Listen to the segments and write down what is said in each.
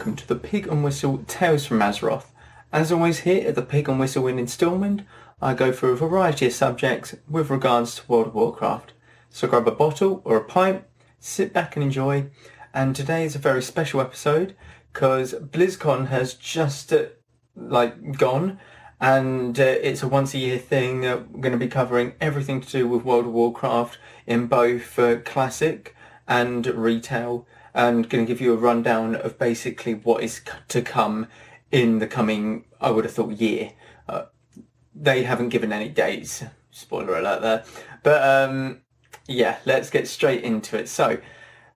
welcome to the Pig and Whistle Tales from Azeroth. As always here at the Pig and Whistle in instalment, I go through a variety of subjects with regards to World of Warcraft. So grab a bottle or a pint, sit back and enjoy. And today is a very special episode because Blizzcon has just gone, and it's a once a year thing. We're going to be covering everything to do with World of Warcraft in both classic and retail, and going to give you a rundown of basically what is to come in the coming, I would have thought, year. They haven't given any dates, spoiler alert there, but yeah, let's get straight into it. So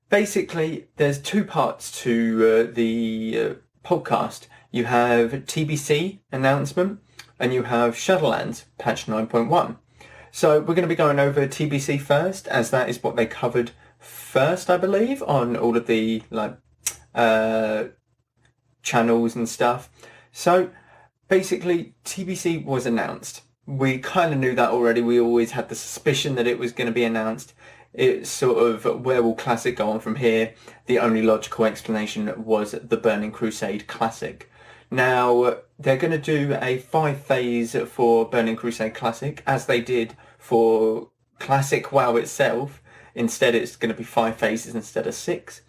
basically there's two parts to the podcast. You have TBC announcement and you have Shadowlands patch 9.1. So we're going to be going over TBC first, as that is what they covered first, I believe, on all of the channels and stuff. So basically TBC was announced. We kind of knew that already. We always had the suspicion that it was going to be announced. It's sort of, where will Classic go on from here? The only logical explanation was the Burning Crusade Classic. Now, they're going to do a 5-phase for Burning Crusade Classic, as they did for Classic WoW itself. Instead, it's going to be 5 phases instead of 6.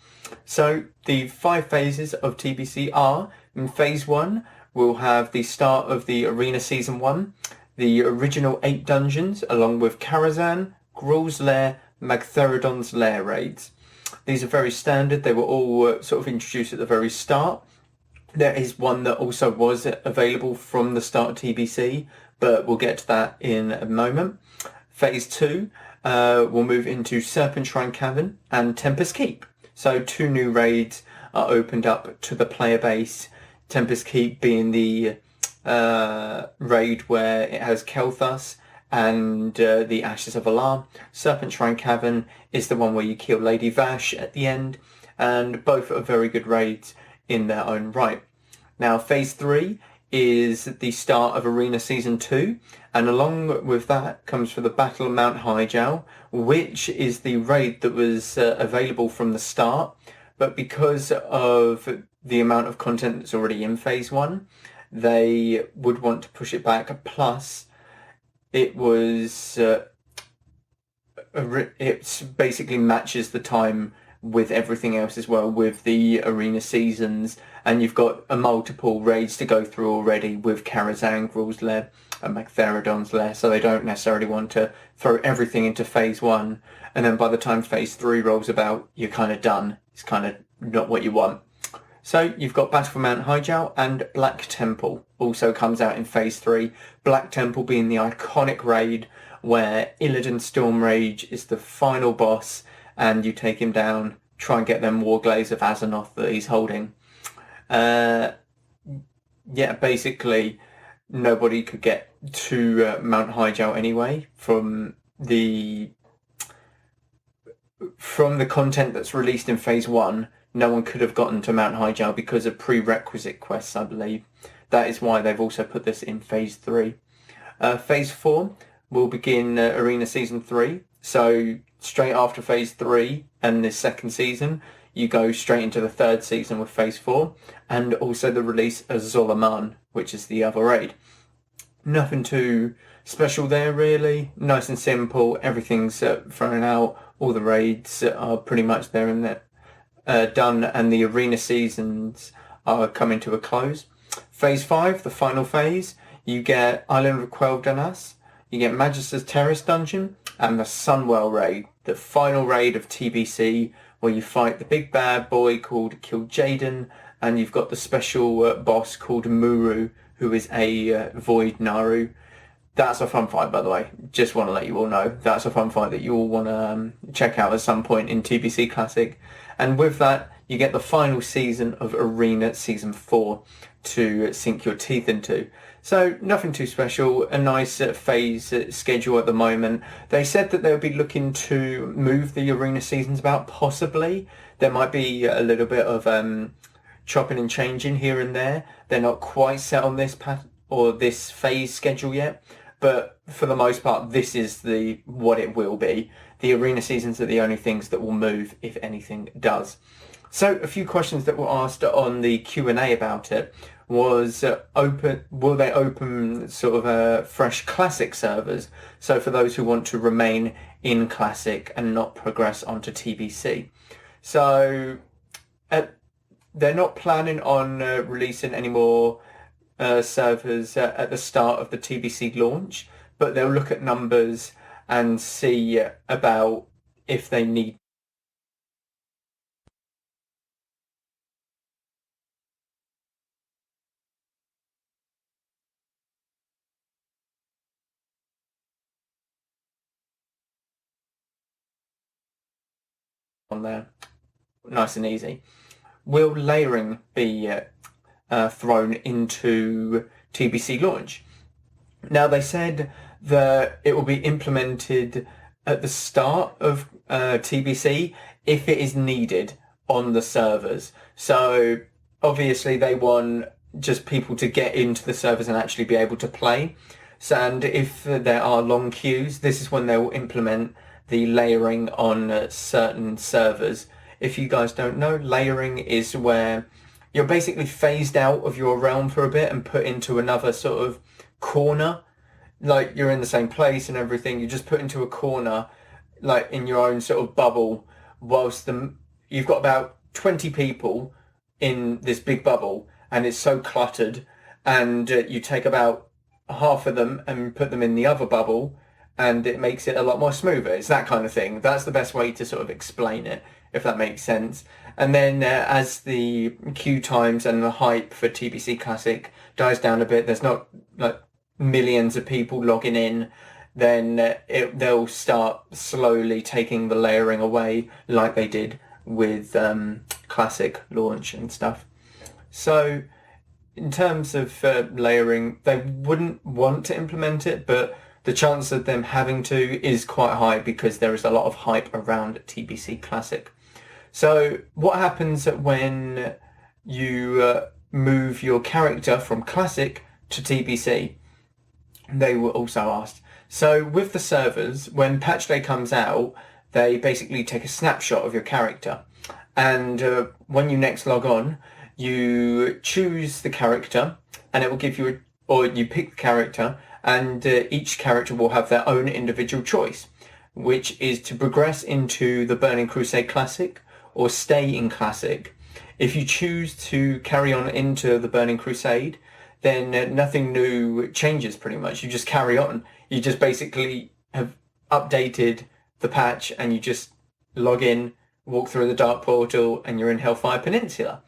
So, the 5 phases of TBC are, in Phase 1, we'll have the start of the Arena Season 1, the original 8 dungeons, along with Karazhan, Gruul's Lair, Magtheridon's Lair raids. These are very standard. They were all sort of introduced at the very start. There is one that also was available from the start of TBC, but we'll get to that in a moment. Phase 2, we'll move into Serpent Shrine Cavern and Tempest Keep. So 2 new raids are opened up to the player base. Tempest Keep being the raid where it has Kel'Thas and the Ashes of Alar. Serpent Shrine Cavern is the one where you kill Lady Vash at the end, and both are very good raids in their own right. Now, Phase 3 is the start of Arena Season 2, and along with that comes for the Battle of Mount Hyjal, which is the raid that was available from the start, but because of the amount of content that's already in Phase 1, they would want to push it back. Plus, it was it basically matches the time with everything else as well, with the arena seasons, and you've got multiple raids to go through already with Karazhan, Gruul's Lair and Magtheridon's Lair, so they don't necessarily want to throw everything into Phase 1, and then by the time Phase 3 rolls about, you're kind of done. It's kind of not what you want. So you've got Battle for Mount Hyjal, and Black Temple also comes out in Phase 3. Black Temple being the iconic raid where Illidan Stormrage is the final boss, and you take him down, try and get them Warglaives of Azeroth that he's holding. Yeah, basically nobody could get to Mount Hyjal anyway from the content that's released in Phase 1. No one could have gotten to Mount Hyjal because of prerequisite quests, I believe. That is why they've also put this in Phase 3. Phase 4 will begin Arena Season 3. So straight after Phase 3 and this second season, you go straight into the third season with Phase 4. And also the release of Zolaman, which is the other raid. Nothing too special there, really. Nice and simple. Everything's thrown out. All the raids are pretty much there and there. Done, and the arena seasons are coming to a close. Phase 5, the final phase, you get Island of Quel'Danas, you get Magister's Terrace Dungeon, and the Sunwell raid, the final raid of TBC, where you fight the big bad boy called Kil'jaeden, and you've got the special boss called Muru, who is a Void Naru. That's a fun fight, by the way. Just want to let you all know. That's a fun fight that you all want to check out at some point in TBC Classic. And with that, you get the final season of Arena Season 4 to sink your teeth into. So nothing too special, a nice phase schedule at the moment. They said that they'll be looking to move the Arena seasons about, possibly. There might be a little bit of chopping and changing here and there. They're not quite set on this this phase schedule yet. But for the most part, this is what it will be. The arena seasons are the only things that will move, if anything does. So a few questions that were asked on the Q&A about it was will they open sort of fresh Classic servers? So for those who want to remain in Classic and not progress onto TBC. So they're not planning on releasing any more servers at the start of the TBC launch, but they'll look at numbers and see about if they need on there. Nice and easy. Will layering be thrown into TBC launch? Now they said that it will be implemented at the start of TBC if it is needed on the servers. So obviously they want just people to get into the servers and actually be able to play. So, and if there are long queues, this is when they will implement the layering on certain servers. If you guys don't know, layering is where you're basically phased out of your realm for a bit and put into another sort of corner. Like you're in the same place and everything, you're just put into a corner, like in your own sort of bubble, whilst you've got about 20 people in this big bubble, and it's so cluttered, and you take about half of them and put them in the other bubble, and it makes it a lot more smoother. It's that kind of thing. That's the best way to sort of explain it, if that makes sense. And then as the queue times and the hype for TBC Classic dies down a bit, there's not like millions of people logging in, then they'll start slowly taking the layering away like they did with Classic launch and stuff. So in terms of layering, they wouldn't want to implement it, but the chance of them having to is quite high because there is a lot of hype around TBC Classic. So what happens when you move your character from Classic to TBC? They were also asked. So with the servers, when patch day comes out, they basically take a snapshot of your character. And when you next log on, you choose the character and it will give you, or you pick the character, and each character will have their own individual choice, which is to progress into the Burning Crusade Classic or stay in Classic. If you choose to carry on into the Burning Crusade, then nothing new changes pretty much. You just carry on. You just basically have updated the patch and you just log in, walk through the Dark Portal, and you're in Hellfire Peninsula.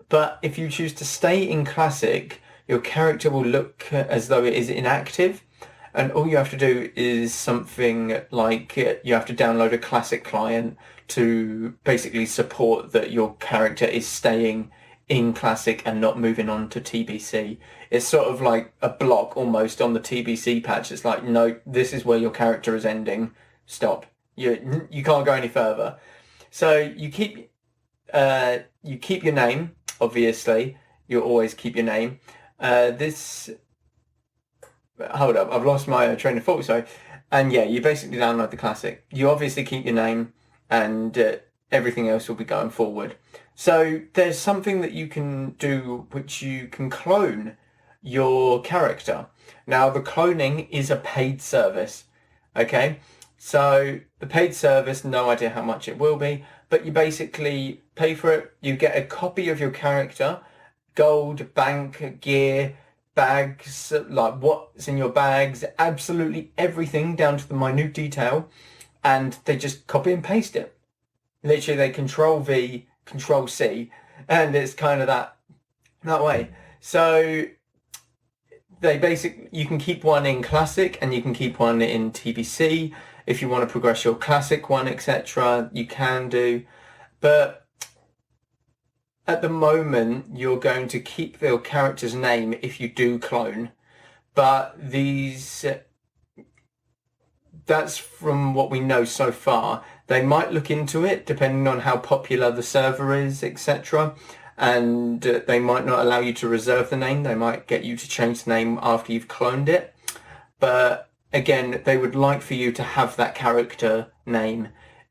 But if you choose to stay in Classic, your character will look as though it is inactive, and all you have to do is something like you have to download a Classic client to basically support that your character is staying in Classic and not moving on to TBC. It's sort of like a block almost on the TBC patch. It's like, no, this is where your character is ending. Stop. You can't go any further. So you keep your name, obviously. You'll always keep your name. Hold up, I've lost my train of thought, sorry. And yeah, you basically download the Classic. You obviously keep your name, and everything else will be going forward. So there's something that you can do which you can clone your character. Now the cloning is a paid service, okay? So the paid service, no idea how much it will be, but you basically pay for it. You get a copy of your character, gold, bank, gear, bags, like what's in your bags, absolutely everything down to the minute detail, and they just copy and paste it. Literally they Control V, Control C, and it's kind of that way. So they basically, you can keep one in Classic and you can keep one in TBC. If you want to progress your Classic one, etc., you can do. But at the moment, you're going to keep your character's name if you do clone. But that's from what we know so far. They might look into it depending on how popular the server is, etc. And they might not allow you to reserve the name. They might get you to change the name after you've cloned it. But again, they would like for you to have that character name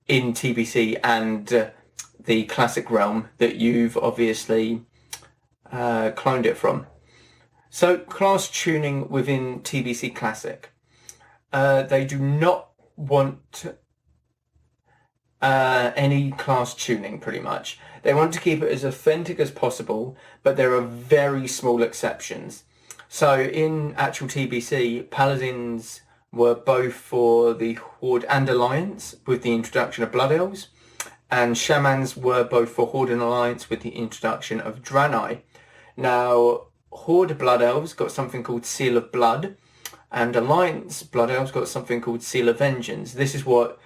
in TBC and the classic realm that you've obviously cloned it from. So class tuning within TBC Classic. They do not want any class tuning, pretty much. They want to keep it as authentic as possible, but there are very small exceptions. So in actual TBC, Paladins were both for the Horde and Alliance with the introduction of Blood Elves, and Shamans were both for Horde and Alliance with the introduction of Draenei. Now, Horde Blood Elves got something called Seal of Blood, and Alliance Blood Elves got something called Seal of Vengeance. This is what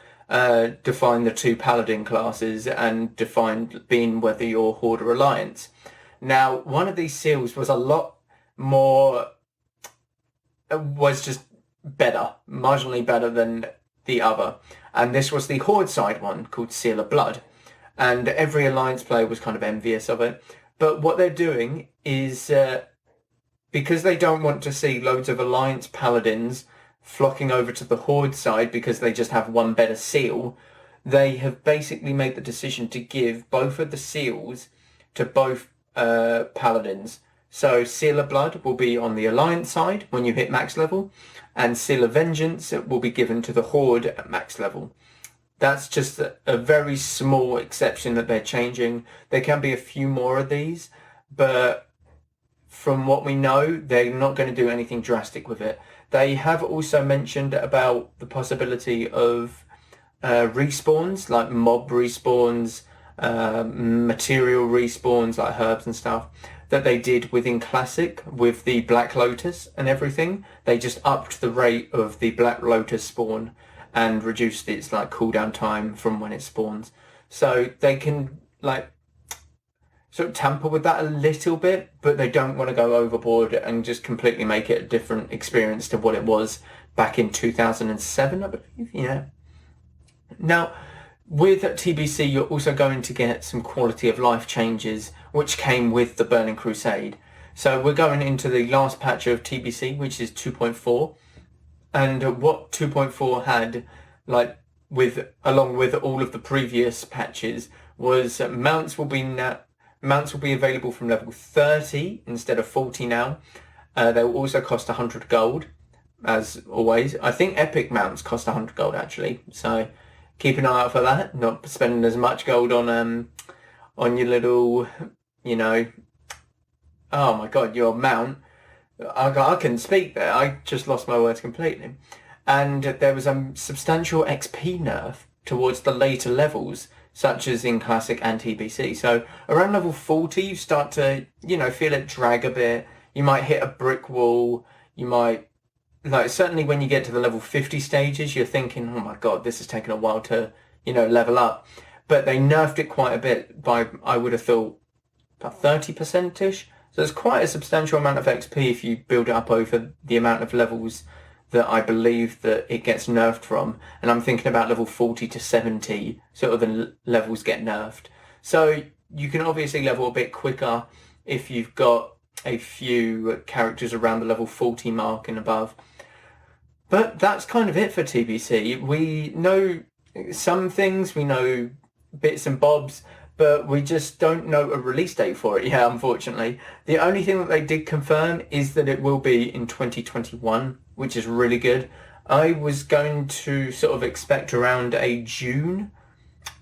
defined the two Paladin classes and defined being whether you're Horde or Alliance. Now, one of these seals was a lot more, was just better, marginally better than the other. And this was the Horde side one called Seal of Blood. And every Alliance player was kind of envious of it. But what they're doing is, because they don't want to see loads of Alliance Paladins flocking over to the Horde side because they just have one better seal, they have basically made the decision to give both of the seals to both Paladins. So Seal of Blood will be on the Alliance side when you hit max level, and Seal of Vengeance will be given to the Horde at max level. That's just a very small exception that they're changing. There can be a few more of these, but from what we know, they're not going to do anything drastic with it. They have also mentioned about the possibility of respawns, like mob respawns, material respawns, like herbs and stuff, that they did within Classic with the Black Lotus and everything. They just upped the rate of the Black Lotus spawn and reduced its like cooldown time from when it spawns. So they can like sort of tamper with that a little bit, but they don't want to go overboard and just completely make it a different experience to what it was back in 2007, I believe. Yeah. Now, with TBC, you're also going to get some quality of life changes, which came with the Burning Crusade. So we're going into the last patch of TBC, which is 2.4. And what 2.4 had, like, along with all of the previous patches, was mounts will be available from level 30 instead of 40 now. They will also cost 100 gold, as always. I think epic mounts cost 100 gold, actually. So keep an eye out for that. Not spending as much gold on your little, you know, oh my god, your mount. I couldn't speak there. I just lost my words completely. And there was a substantial XP nerf towards the later levels, such as in Classic and TBC. So around level 40, you start to, you know, feel it drag a bit. You might hit a brick wall. You might, like, certainly when you get to the level 50 stages, you're thinking, oh my god, this has taken a while to, you know, level up. But they nerfed it quite a bit by, I would have thought, about 30%-ish. So it's quite a substantial amount of XP if you build it up over the amount of levels that I believe that it gets nerfed from. And I'm thinking about level 40 to 70, sort of the levels get nerfed. So you can obviously level a bit quicker if you've got a few characters around the level 40 mark and above. But that's kind of it for TBC. We know some things, we know bits and bobs, but we just don't know a release date for it yet, unfortunately. The only thing that they did confirm is that it will be in 2021, which is really good. I was going to sort of expect around a June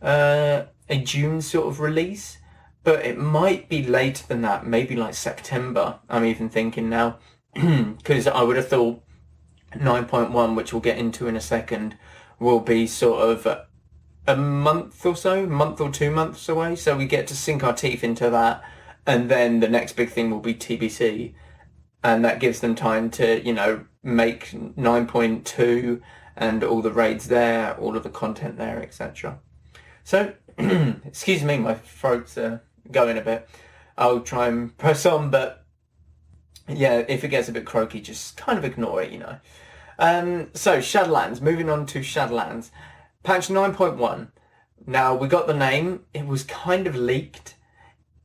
sort of release, but it might be later than that, maybe like September, I'm even thinking now, because I would have thought 9.1, which we'll get into in a second, will be sort of a month or so, month or 2 months away. So we get to sink our teeth into that. And then the next big thing will be TBC. And that gives them time to, you know, make 9.2 and all the raids there, all of the content there, etc. So, excuse me, my throat's going a bit. I'll try and press on, but yeah, if it gets a bit croaky, just kind of ignore it, you know. So, Shadowlands, moving on to Shadowlands. Patch 9.1. Now, we got the name. It was kind of leaked.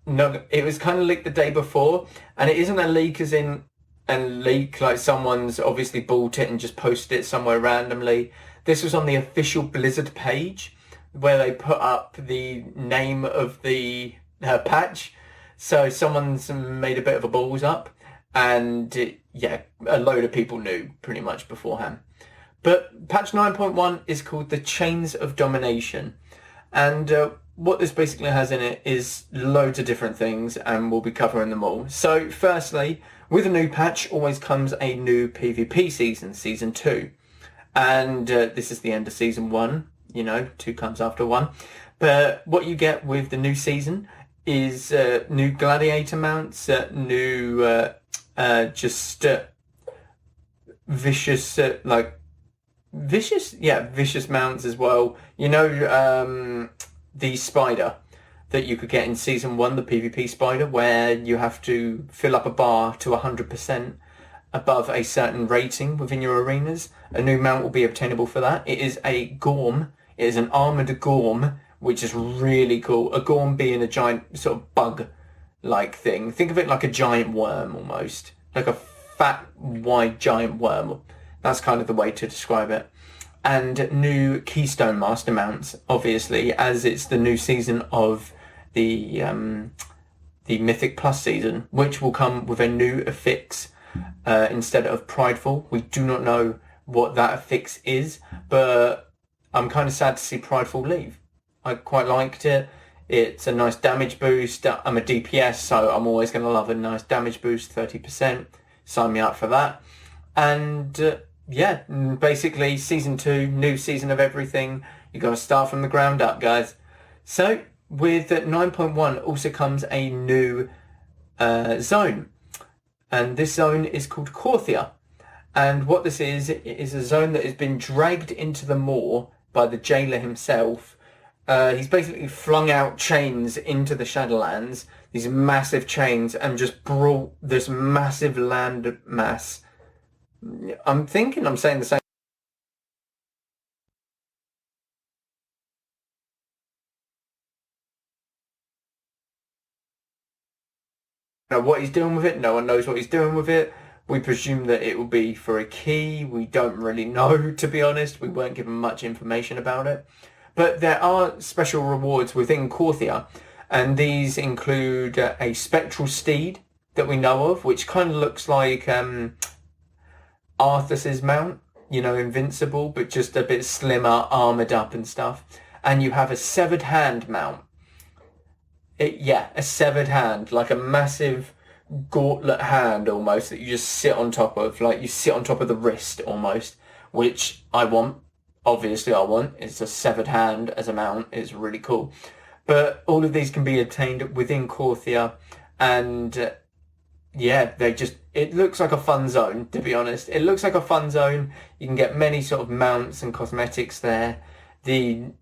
No, it was kind of leaked the day before. And it isn't a leak as in a leak like someone's obviously bought it and just posted it somewhere randomly. This was on the official Blizzard page, where they put up the name of the patch. So someone's made a bit of a balls up, and yeah, a load of people knew pretty much beforehand. But patch 9.1 is called the Chains of Domination, and what this basically has in it is loads of different things, and we'll be covering them all. So firstly, with a new patch always comes a new PvP season, Season 2. And this is the end of Season 1, you know, 2 comes after 1. But what you get with the new season is new gladiator mounts, new vicious, vicious mounts as well. You know, the spider that you could get in Season 1, the PvP spider, where you have to fill up a bar to 100% above a certain rating within your arenas. A new mount will be obtainable for that. It is a gorm. It is an armoured gorm, which is really cool. A gorm being a giant sort of bug-like thing. Think of it like a giant worm almost. Like a fat, wide, giant worm. That's kind of the way to describe it. And new Keystone Master mounts, obviously, as it's the new season of the Mythic Plus season, which will come with a new affix instead of Prideful. We do not know what that affix is, but I'm kind of sad to see Prideful leave. I quite liked it. It's a nice damage boost. I'm a DPS, so I'm always going to love a nice damage boost, 30%. Sign me up for that. And yeah, basically Season 2, new season of everything. You got to start from the ground up, guys. So with 9.1 also comes a new zone. And this zone is called Korthia. And what this is, it is a zone that has been dragged into the moor by the jailer himself. He's basically flung out chains into the Shadowlands, these massive chains, and just brought this massive land mass. I'm thinking I'm saying the same. Now, what he's doing with it, no one knows what he's doing with it. We presume that it will be for a key. We don't really know, to be honest. We weren't given much information about it. But there are special rewards within Korthia, and these include a spectral steed that we know of, which kind of looks like Arthas's mount, you know, invincible, but just a bit slimmer, armoured up and stuff. And you have a severed hand mount. A severed hand, like a massive gauntlet hand almost that you just sit on top of, like you sit on top of the wrist almost, which I want. Obviously I want. It's a severed hand as a mount. It's really cool. But all of these can be obtained within Korthia, and yeah, it looks like a fun zone, to be honest. It looks like a fun zone. You can get many sort of mounts and cosmetics there. The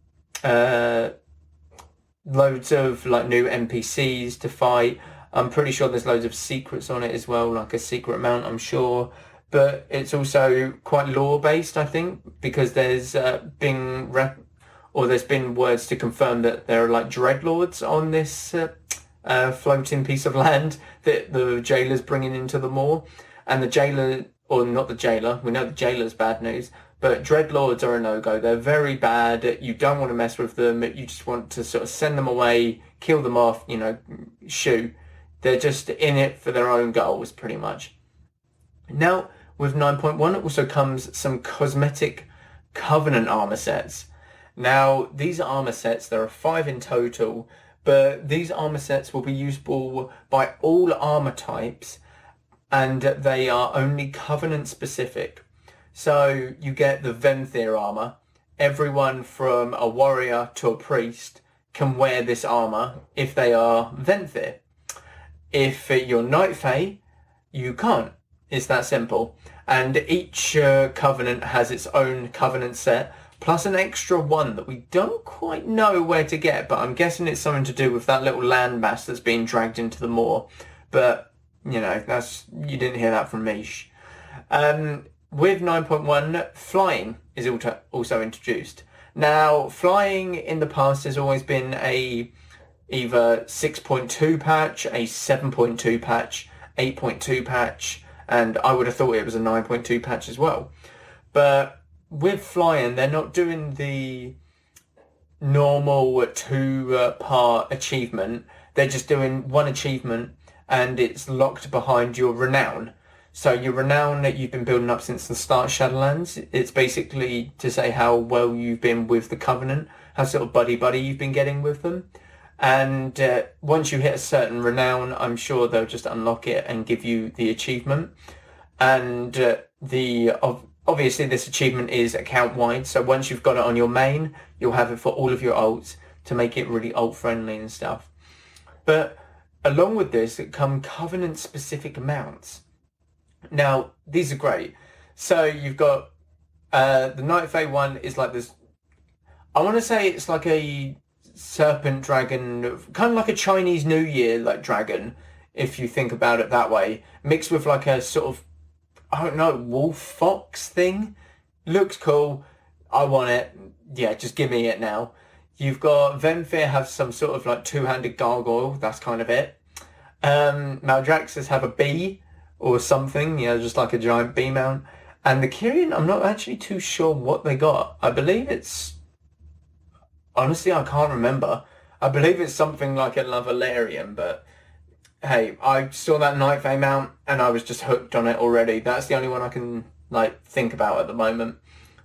loads of like new NPCs to fight. I'm pretty sure there's loads of secrets on it as well, like a secret mount, I'm sure. But it's also quite lore based, I think, because there's been words to confirm that there are like dreadlords on this floating piece of land that the jailer's bringing into the moor. And the jailer, or not the jailer, we know the jailer's bad news, but dreadlords are a no-go. They're very bad. You don't want to mess with them. You just want to sort of send them away, kill them off, you know, shoo. They're just in it for their own goals, pretty much. Now, with 9.1 also comes some cosmetic Covenant armor sets. Now, these armor sets, there are 5 in total, but these armor sets will be usable by all armor types, and they are only Covenant specific. So you get the Venthyr armor. Everyone from a warrior to a priest can wear this armor if they are Venthyr. If you're Night Fae, you can't. It's that simple. And each Covenant has its own Covenant set, plus an extra one that we don't quite know where to get, but I'm guessing it's something to do with that little landmass that's being dragged into the moor. But, you know, you didn't hear that from me. With 9.1, flying is also introduced. Now, flying in the past has always been either 6.2 patch, a 7.2 patch, 8.2 patch, and I would have thought it was a 9.2 patch as well. But with flying, they're not doing the normal two-part achievement. They're just doing one achievement and it's locked behind your renown. So your renown that you've been building up since the start of Shadowlands, it's basically to say how well you've been with the Covenant, how sort of buddy-buddy you've been getting with them. And once you hit a certain renown, I'm sure they'll just unlock it and give you the achievement. And obviously this achievement is account-wide, so once you've got it on your main, you'll have it for all of your alts to make it really alt-friendly and stuff. But along with this, come Covenant-specific amounts. Now, these are great. So you've got the Night Fae one is like this. I want to say it's like a serpent dragon, kind of like a Chinese New Year like dragon, if you think about it that way, mixed with like a sort of, I don't know, wolf fox thing. Looks cool. I want it. Yeah, just give me it now. You've got Venfir have some sort of like two-handed gargoyle. That's kind of it. Maldraxxus have a bee or something, just like a giant bee mount. And the Kyrian, I'm not actually too sure what they got. I believe it's... Honestly, I can't remember. I believe it's something like a Lavalarian, but hey, I saw that Night Fae mount and I was just hooked on it already. That's the only one I can think about at the moment.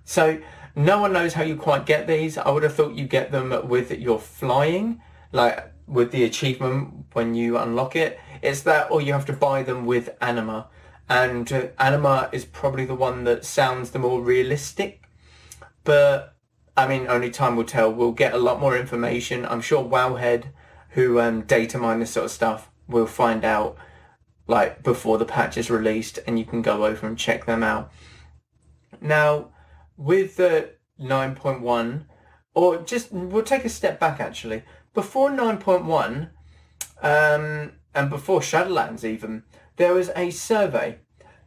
So no one knows how you quite get these. I would have thought you get them with your flying, like with the achievement when you unlock it. It's that, or you have to buy them with Anima. And Anima is probably the one that sounds the more realistic. But, I mean, only time will tell. We'll get a lot more information. I'm sure Wowhead, who data mine this sort of stuff, will find out before the patch is released, and you can go over and check them out. Now, with the 9.1, or just, we'll take a step back actually. Before 9.1, and before Shadowlands even, there was a survey.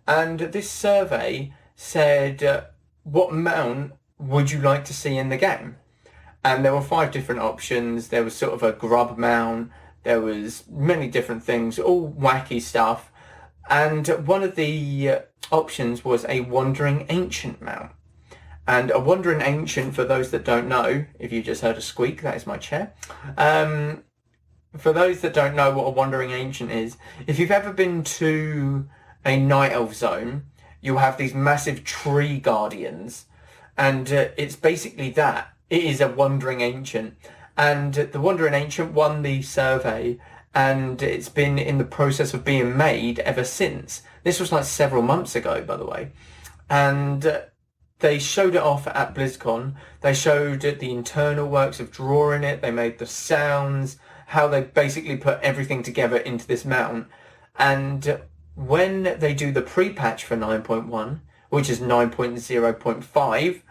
And this survey said, what mount would you like to see in the game? And there were 5 different options. There was sort of a grub mount. There was many different things, all wacky stuff. And one of the options was a Wandering Ancient mount. And a Wandering Ancient, for those that don't know, if you just heard a squeak, that is my chair. For those that don't know what a Wandering Ancient is, if you've ever been to a Night Elf zone, you'll have these massive tree guardians. And it's basically that. It is a Wandering Ancient. And the Wandering Ancient won the survey, and it's been in the process of being made ever since. This was several months ago, by the way. And they showed it off at BlizzCon. They showed the internal works of drawing it. They made the sounds, how they basically put everything together into this mount. And when they do the pre-patch for 9.1, which is 9.0.5,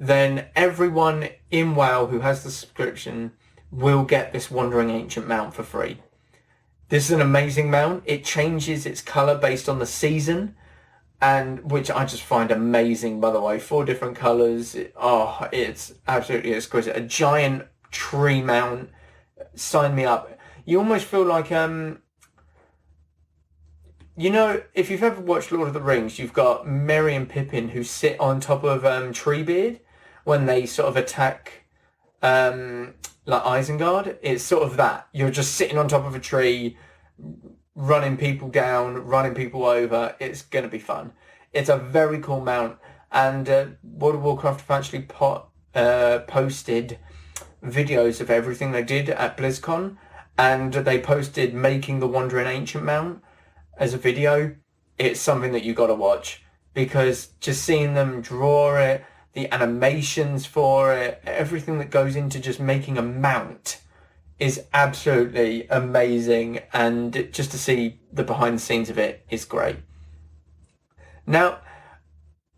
then everyone in WoW who has the subscription will get this Wandering Ancient mount for free. This is an amazing mount. It changes its colour based on the season, and which I just find amazing, by the way. 4 different colours. It's absolutely exquisite. A giant tree mount. Sign me up. You almost feel like, if you've ever watched Lord of the Rings, you've got Merry and Pippin who sit on top of Treebeard when they sort of attack Isengard. It's sort of that. You're just sitting on top of a tree, running people down, running people over. It's going to be fun. It's a very cool mount. And World of Warcraft have actually posted videos of everything they did at BlizzCon. And they posted making the Wandering Ancient mount as a video. It's something that you got to watch, because just seeing them draw it, the animations for it, everything that goes into just making a mount is absolutely amazing, and just to see the behind the scenes of it is great. Now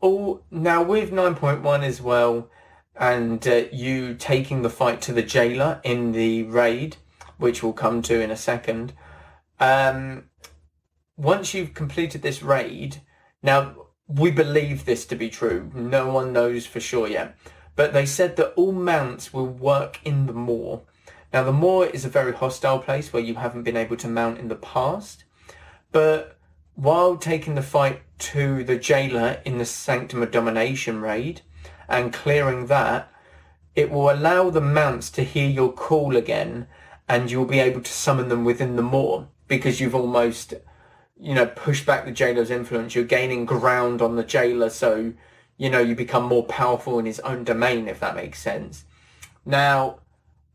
with 9.1 as well, and you taking the fight to the jailer in the raid, which we'll come to in a second, once you've completed this raid, now we believe this to be true, no one knows for sure yet, but they said that all mounts will work in the Moor. Now the Moor is a very hostile place where you haven't been able to mount in the past, but while taking the fight to the jailer in the Sanctum of Domination raid and clearing that, it will allow the mounts to hear your call again, and you'll be able to summon them within the moor, because you've almost, pushed back the jailer's influence. You're gaining ground on the jailer, so, you become more powerful in his own domain, if that makes sense. Now,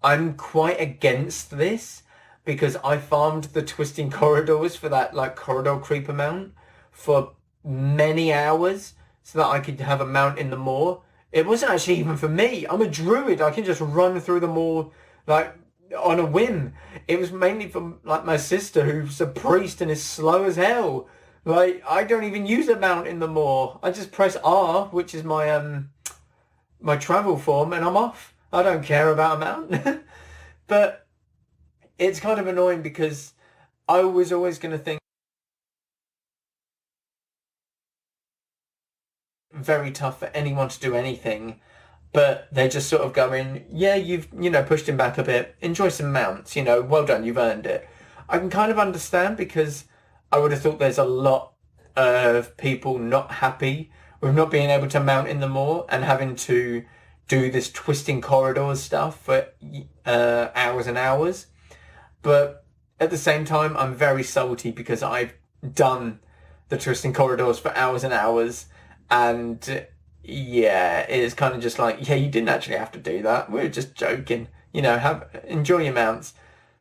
I'm quite against this, because I farmed the twisting corridors for that, corridor creeper mount for many hours, so that I could have a mount in the moor. It wasn't actually even for me. I'm a druid. I can just run through the moor, on a whim. It was mainly for, my sister, who's a priest and is slow as hell. I don't even use a mount in the moor. I just press R, which is my my travel form, and I'm off. I don't care about a mount. But it's kind of annoying, because I was always going to think very tough for anyone to do anything, but they're just sort of going, yeah, you've pushed him back a bit, enjoy some mounts, well done, you've earned it. I can kind of understand, because I would have thought there's a lot of people not happy with not being able to mount in the moor and having to do this twisting corridors stuff for hours and hours. But at the same time, I'm very salty, because I've done the twisting corridors for hours and hours. And yeah, it's kind of just like, yeah, you didn't actually have to do that. We're just joking. Enjoy your mounts.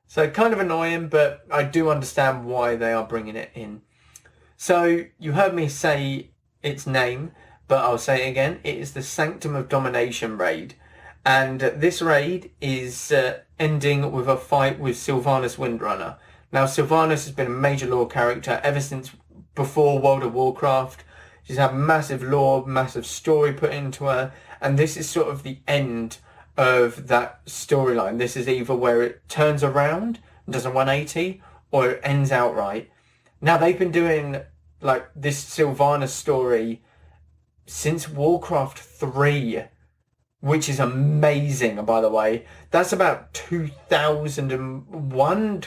So kind of annoying, but I do understand why they are bringing it in. So you heard me say its name, but I'll say it again. It is the Sanctum of Domination raid. And this raid is ending with a fight with Sylvanas Windrunner. Now, Sylvanas has been a major lore character ever since before World of Warcraft. She's had massive lore, massive story put into her, and this is sort of the end of that storyline. This is either where it turns around and does a 180, or it ends outright. Now, they've been doing this Sylvanas story since Warcraft 3, which is amazing, by the way. That's about 2001,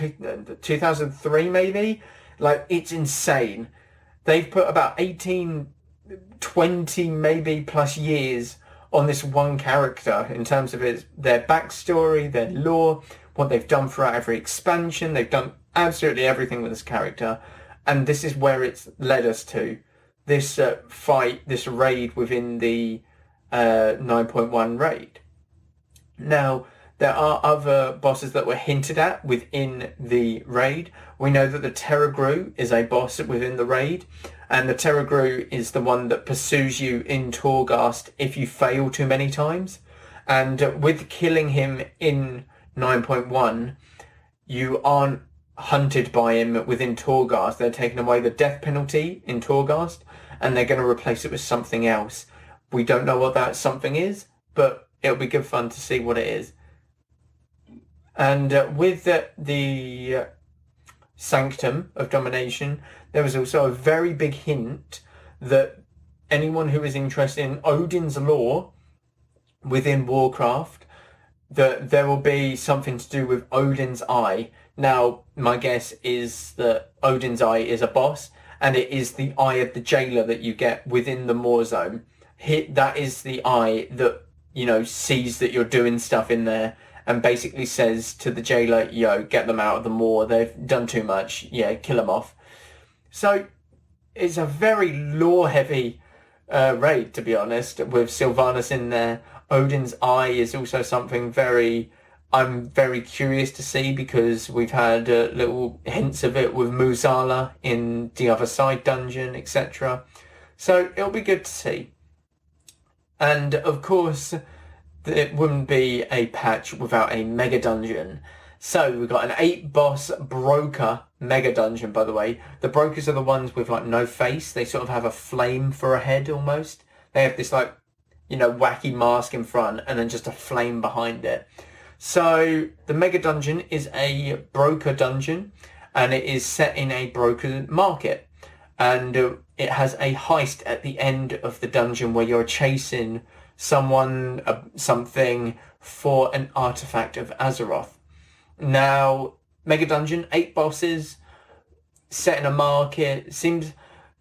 2003 maybe. It's insane. They've put about 18, 20 maybe plus years on this one character in terms of their backstory, their lore, what they've done throughout every expansion. They've done absolutely everything with this character. And this is where it's led us to. This fight, this raid within the 9.1 raid. Now, there are other bosses that were hinted at within the raid. We know that the Terragru is a boss within the raid, and the Terragru is the one that pursues you in Torghast if you fail too many times. And with killing him in 9.1, you aren't hunted by him within Torghast. They're taking away the death penalty in Torghast, and they're going to replace it with something else. We don't know what that something is, but it'll be good fun to see what it is. And with the Sanctum of Domination, there was also a very big hint that anyone who is interested in Odin's lore within Warcraft, that there will be something to do with Odin's Eye. Now, my guess is that Odin's Eye is a boss, and it is the eye of the jailer that you get within the Moor Zone. That is the eye that, sees that you're doing stuff in there, and basically says to the jailer, get them out of the moor. They've done too much. Yeah, kill them off. So it's a very lore-heavy raid, to be honest, with Sylvanas in there. Odin's Eye is also something I'm very curious to see, because we've had little hints of it with Muzala in the other side dungeon, etc. So it'll be good to see. And of course, it wouldn't be a patch without a mega dungeon. So we've got an 8-boss broker mega dungeon, by the way. The brokers are the ones with no face. They sort of have a flame for a head almost. They have this wacky mask in front and then just a flame behind it. So the mega dungeon is a broker dungeon, and it is set in a broker market. And it has a heist at the end of the dungeon where you're chasing someone, something, for an artifact of Azeroth. Now, Mega Dungeon, 8 bosses, set in a market, seems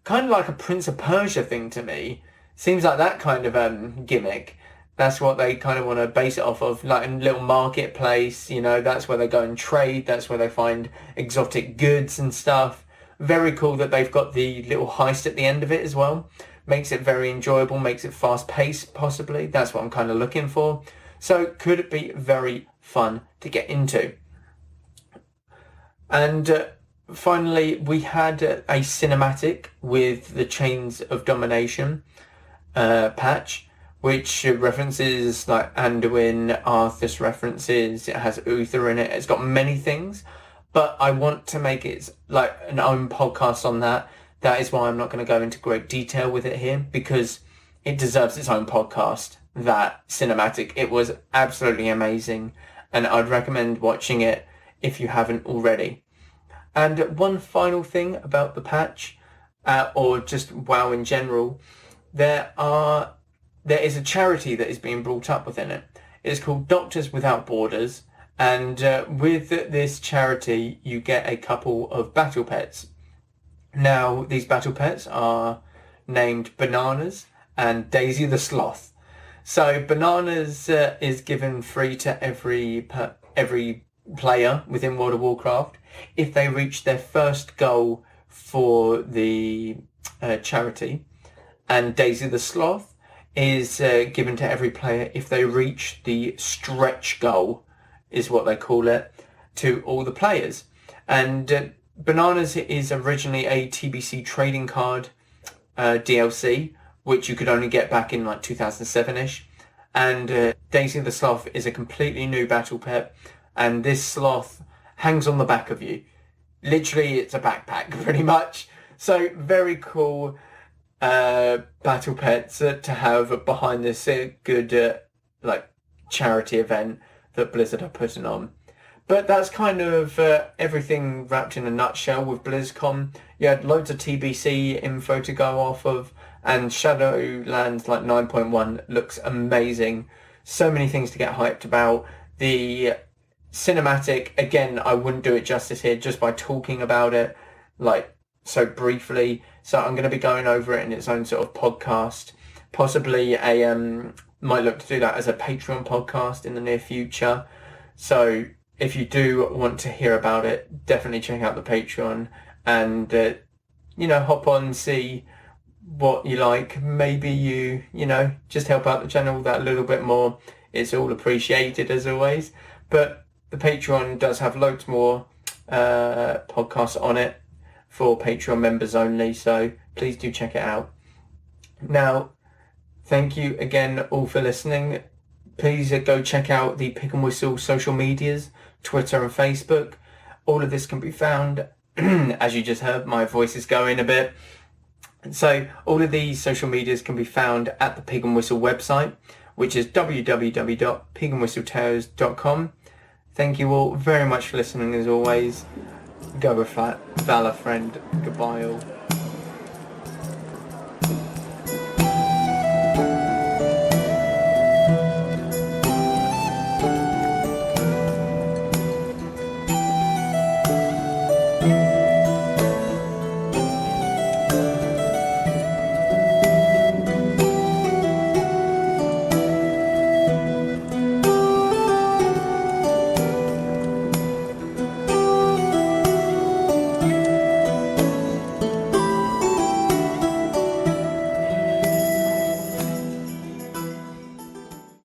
kind of like a Prince of Persia thing to me. Seems like that kind of gimmick. That's what they kind of want to base it off of, like a little marketplace, you know, that's where they go and trade, that's where they find exotic goods and stuff. Very cool that they've got the little heist at the end of it as well. Makes it very enjoyable, makes it fast-paced possibly. That's what I'm kind of looking for. So could it be very fun to get into. And finally, we had a cinematic with the Chains of Domination patch, which references like Anduin, Arthas references, it has Uther in it, it's got many things, but I want to make it like an own podcast on that. That is why I'm not going to go into great detail with it here, because it deserves its own podcast, that cinematic. It was absolutely amazing, and I'd recommend watching it if you haven't already. And one final thing about the patch, or just WoW in general, there is a charity that is being brought up within it. It is called Doctors Without Borders, and with this charity you get a couple of battle pets. Now these battle pets are named Bananas and Daisy the Sloth. So Bananas is given free to every player within World of Warcraft if they reach their first goal for the charity, and Daisy the Sloth is given to every player if they reach the stretch goal, is what they call it, to all the players. And Bananas is originally a TBC trading card DLC, which you could only get back in like 2007-ish. And Daisy the Sloth is a completely new battle pet, and this sloth hangs on the back of you. Literally, it's a backpack, pretty much. So very cool battle pets to have behind this good like charity event that Blizzard are putting on. But that's kind of everything wrapped in a nutshell with BlizzCon. You had loads of TBC info to go off of, and Shadowlands like 9.1 looks amazing. So many things to get hyped about. The cinematic, again, I wouldn't do it justice here just by talking about it like so briefly. So I'm going to be going over it in its own sort of podcast. Possibly might look to do that as a Patreon podcast in the near future. So if you do want to hear about it, definitely check out the Patreon and, hop on, see what you like. Maybe you just help out the channel that a little bit more. It's all appreciated as always. But the Patreon does have loads more podcasts on it for Patreon members only. So please do check it out. Now, thank you again all for listening. Please go check out the Pick and Whistle social medias, Twitter and Facebook. All of this can be found, as you just heard, my voice is going a bit. So all of these social medias can be found at the Pig and Whistle website, which is www.pigandwhistletales.com. Thank you all very much for listening as always. Go with that, valor friend. Goodbye all.